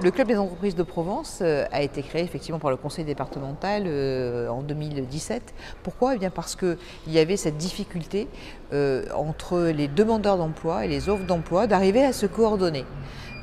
Le Club des entreprises de Provence a été créé effectivement par le conseil départemental en 2017. Pourquoi? Eh bien parce qu'il y avait cette difficulté entre les demandeurs d'emploi et les offres d'emploi d'arriver à se coordonner.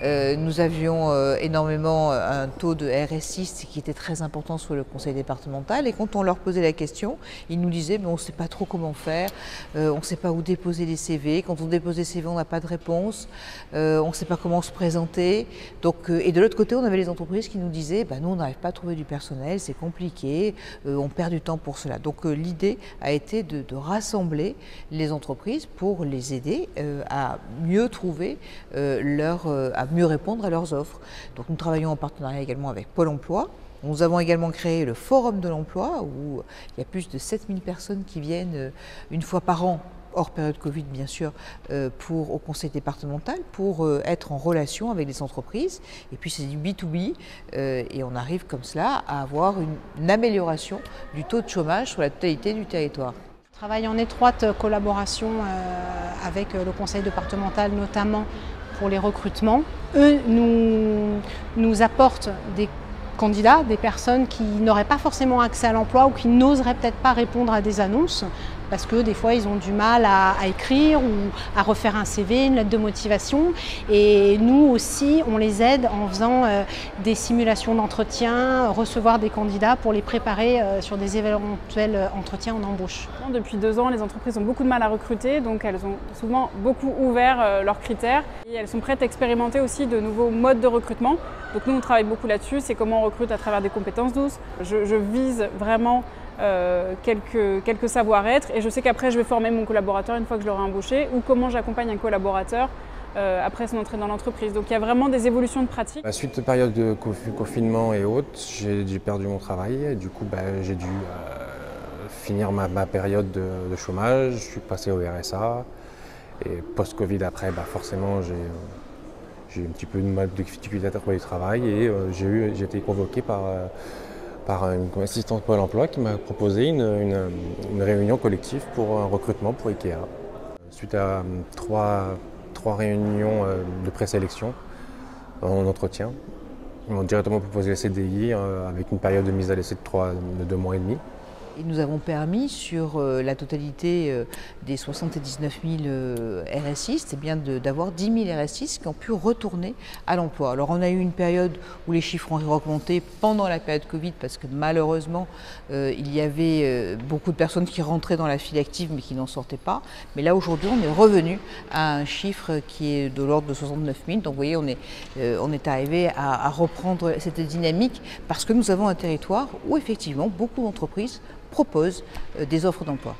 Nous avions énormément un taux de RSI qui était très important sur le conseil départemental, et quand on leur posait la question, ils nous disaient mais on ne sait pas trop comment faire, on ne sait pas où déposer les CV, quand on dépose les CV on n'a pas de réponse, on ne sait pas comment se présenter. Donc, et de l'autre côté on avait les entreprises qui nous disaient nous on n'arrive pas à trouver du personnel, c'est compliqué, on perd du temps pour cela. Donc l'idée a été de rassembler les entreprises pour les aider à mieux trouver à mieux répondre à leurs offres. Donc nous travaillons en partenariat également avec Pôle emploi. Nous avons également créé le Forum de l'emploi où il y a plus de 7000 personnes qui viennent une fois par an, hors période Covid bien sûr, au conseil départemental pour être en relation avec les entreprises. Et puis c'est du B2B et on arrive comme cela à avoir une amélioration du taux de chômage sur la totalité du territoire. Je travaille en étroite collaboration avec le conseil départemental, notamment pour les recrutements. Eux nous apportent des candidats, des personnes qui n'auraient pas forcément accès à l'emploi ou qui n'oseraient peut-être pas répondre à des annonces parce que des fois ils ont du mal à écrire ou à refaire un CV, une lettre de motivation. Et nous aussi on les aide en faisant des simulations d'entretien, recevoir des candidats pour les préparer sur des éventuels entretiens en embauche. Depuis 2 ans, les entreprises ont beaucoup de mal à recruter, donc elles ont souvent beaucoup ouvert leurs critères et elles sont prêtes à expérimenter aussi de nouveaux modes de recrutement. Donc nous on travaille beaucoup là-dessus, c'est comment on recrute à travers des compétences douces. Je vise vraiment quelques savoir-être et je sais qu'après je vais former mon collaborateur une fois que je l'aurai embauché, ou comment j'accompagne un collaborateur après son entrée dans l'entreprise. Donc il y a vraiment des évolutions de pratique. Suite de période de confinement et autres, j'ai perdu mon travail et du coup j'ai dû finir ma période de chômage. Je suis passé au RSA et post-Covid après forcément j'ai un petit peu de difficulté à trouver du travail et j'ai été convoqué par une assistante Pôle emploi qui m'a proposé une réunion collective pour un recrutement pour IKEA. Suite à trois réunions de présélection en entretien, ils m'ont directement proposé le CDI avec une période de mise à l'essai de 2 mois et demi. Et nous avons permis sur la totalité des 79 000 RSI, c'est bien d'avoir 10 000 RSI qui ont pu retourner à l'emploi. Alors on a eu une période où les chiffres ont augmenté pendant la période Covid parce que malheureusement il y avait beaucoup de personnes qui rentraient dans la file active mais qui n'en sortaient pas. Mais là aujourd'hui on est revenu à un chiffre qui est de l'ordre de 69 000. Donc vous voyez on est arrivé à reprendre cette dynamique parce que nous avons un territoire où effectivement beaucoup d'entreprises proposent des offres d'emploi.